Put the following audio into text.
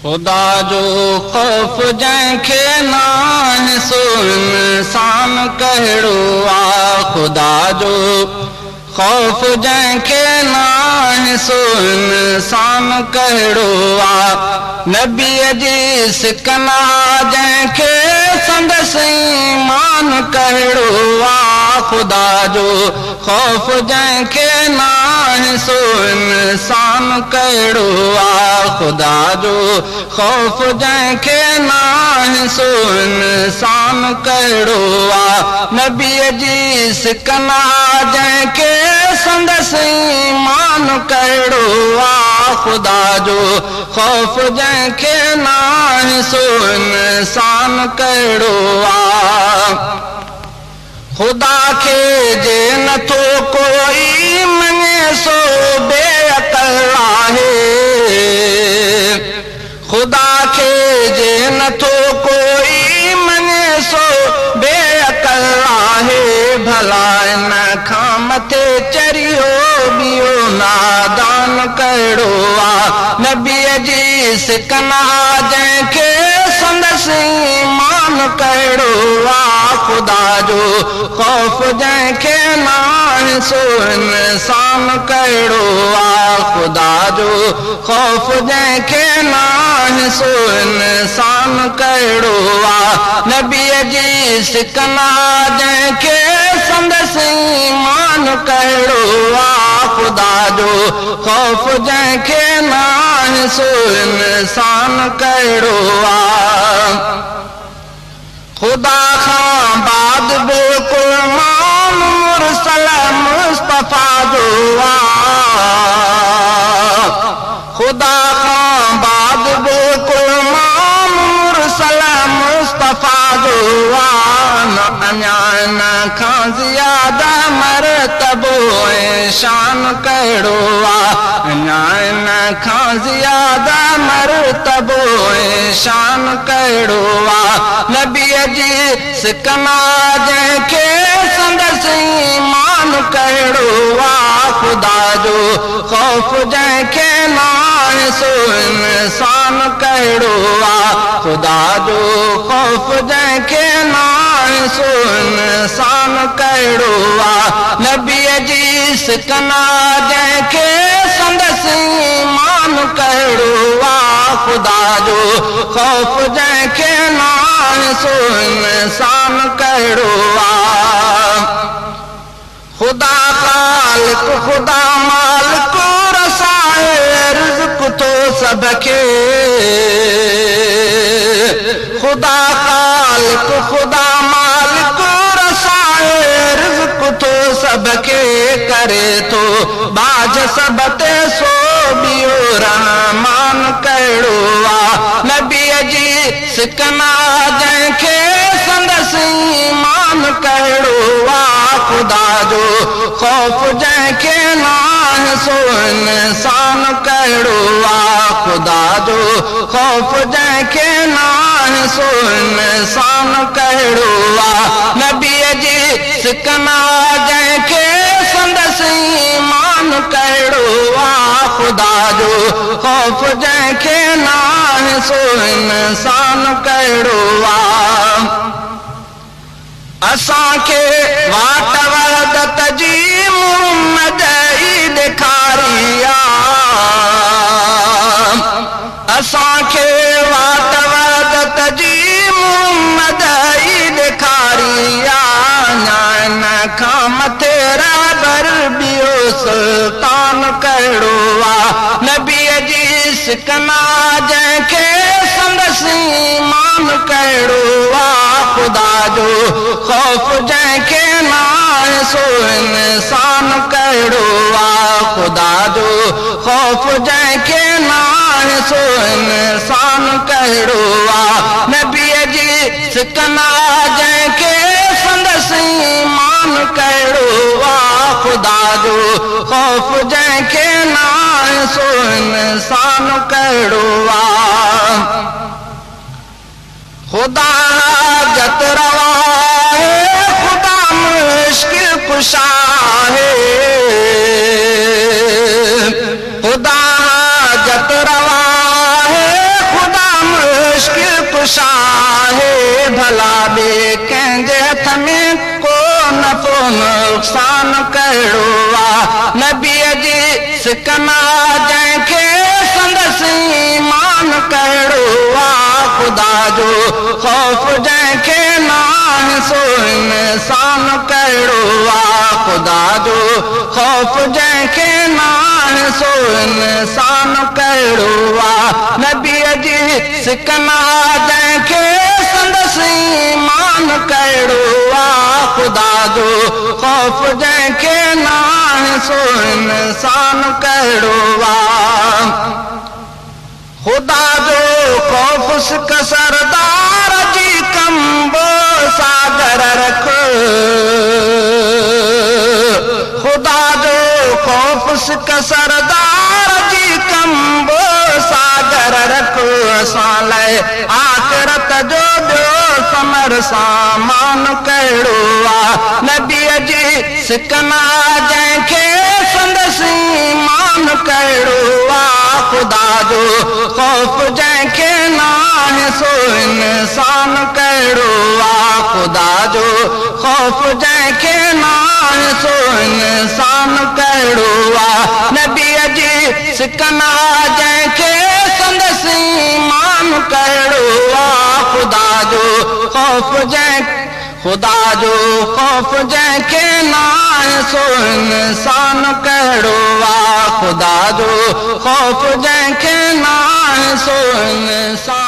खुदा जो ख़ौफ़ जंहिंखे नाहे सो इंसान कहिड़ो आहे। खुदा जो ख़ौफ़ जंहिंखे नाहे सो इंसान कहिड़ो आहे। नबीअ जी सिकना जंहिंखे संदसि ईमान कहिड़ो आहे। खुदा जो ख़ौफ़ जंहिंखे नाहे सो इंसान कहिड़ो आहे। खुदा जो ख़ौफ़ जंहिंखे नाहे सो इंसान कहिड़ो आहे। नबीअ जी सिकना जंहिंखे संदसि ईमान कहिड़ो आहे। खुदा जो ख़ौफ़ जंहिंखे नाहे सो इंसान कहिड़ो आहे। खुदा खे जे नथो कोई मञे सो बेअक़ल आहे। खुदा खे जे नथो कोई मञे सो बेअक़ल आहे। भला इन खां मथे चरियो ॿियो नादान कहिड़ो आहे। नबीअ जी सिकना जंहिंखे संदसि ईमान कहिड़ो आहे। खुदा जो ख़ौफ़ जंहिंखे नाहे सो इंसान कहिड़ो आहे। खुदा जो ख़ौफ़ जंहिंखे नाहे सो इंसान कहिड़ो आहे। नबीअ जी सिकना जंहिंखे संदसि ईमान कहिड़ो आहे। खुदा जो ख़ौफ़ जंहिंखे नाहे सो इंसान कहिड़ो आहे। खुदा खां बाद बिल्कुल माम मुरसल मुस्तफ़ा जो आहे। खुदा खां बाद बिल्कुल माम मुरसल मुस्तफ़ा जो आहे। न अञा इन खां ज़ियादा मरतबो ऐं शान कहिड़ो आहे। अञा इन खां ज़ियादा मरतबो ऐं शान कहिड़ो आहे। नबीअ जी सिकना जंहिंखे संदसि ईमान कहिड़ो आहे। खुदा जो ख़ौफ़ जंहिंखे नाहे सो इंसान कहिड़ो आहे। खुदा जो ख़ौफ़ जंहिंखे नाहे सो इंसान कहिड़ो आहे। नबीअ जी सिकना जंहिंखे संदसि ईमान कहिड़ो आहे। खुदा जो ख़ौफ़ जंहिंखे नाहे सो इंसान कहिड़ो आहे। खुदा ख़ालिक़ खुदा मालिक रसाए रिज़्क़ थो सभ खे। खुदा ख़ालिक़ खुदा मालिक रसाए रिज़्क़ थो सभ खे। करे थो बाज सभ ते सो ॿियो रहमान कहिड़ो आहे। नबीअ जी सिकना जंहिंखे संदसि ईमान कहिड़ो आहे। खुदा जो ख़ौफ़ जंहिंखे नाहे सो इंसान कहिड़ो आहे। खुदा जो ख़ौफ़ जंहिंखे नाहे सो इंसान कहिड़ो आहे। नबीअ जी सिकना जंहिंखे संदसि ईमान कहिड़ो आहे। खुदा जो ख़ौफ़ जंहिंखे नाहे सो इंसान कहिड़ो आहे। असांखे वाट वहदत जी मुहम्मद ई ॾेखारी आहे। असांखे वाट वहदत जी मुहम्मद ई ॾेखारी आहे। इन खां मथे रहबर ॿियो सुल्तान कहिड़ो आहे। नबीअ जी सिकना जंहिंखे संदसि ईमान कहिड़ो आहे। खुदा जो ख़ौफ़ जंहिंखे नाहे सो इंसान कहिड़ो आहे। खुदा जो ख़ौफ़ जंहिंखे नाहे सो इंसान कहिड़ो आहे। नबीअ जी सिकना जंहिंखे संदसि ईमान कहिड़ो आहे। खुदा जो ख़ौफ़ जंहिंखे नाहे सो इंसान कहिड़ो आहे। खुदा जत रवा है। खुदा मुश्किल कुशा है। खुदा जत रवा है। खुदा कुशा है भला बे कंहिंजे हथ में को नफ़ो नुक़सान कहिड़ो आहे नबीअ जी सिकना जंहिंखे संदसि ईमान कहिड़ो आहे ख़ुदा जो ख़ौफ़ जंहिंखे नाहे सो इंसान कहिड़ो आहे ख़ुदा जो ख़ौफ़ जंहिंखे नाहे सो इंसान कहिड़ो आहे नबीअ जी सिकना जंहिंखे संदसि ईमान कहिड़ो आहे ख़ुदा जो ख़ौफ़ जंहिंखे नाहे सो इंसान कहिड़ो आहे ख़ुदा जो ख़ौफ़ सिक सरदार जी कंबो सागर रख ख़ुदा जो ख़ौफ़ सिक सरदार जी कंबो सागर रख असां लाइ आख़िरत जो ॿियो समर सामान कहिड़ो आहे नबीअ जी सिकना जंहिंखे संदसि ईमान कहिड़ो आहे ख़ुदा जो ख़ौफ़ जंहिंखे नाहे सो इंसान कहिड़ो आहे ख़ुदा जो ख़ौफ़ जंहिंखे नाहे सो इंसान कहिड़ो आहे नबीअ जी सिकना जंहिंखे संदसि ईमान कहिड़ो आहे ख़ुदा जो ख़ौफ़ ख़ुदा जो ख़ौफ़ जंहिंखे नाहे सो इंसान कहिड़ो आहे ख़ुदा जो ख़ौफ़ जंहिंखे नाहे सो इंसान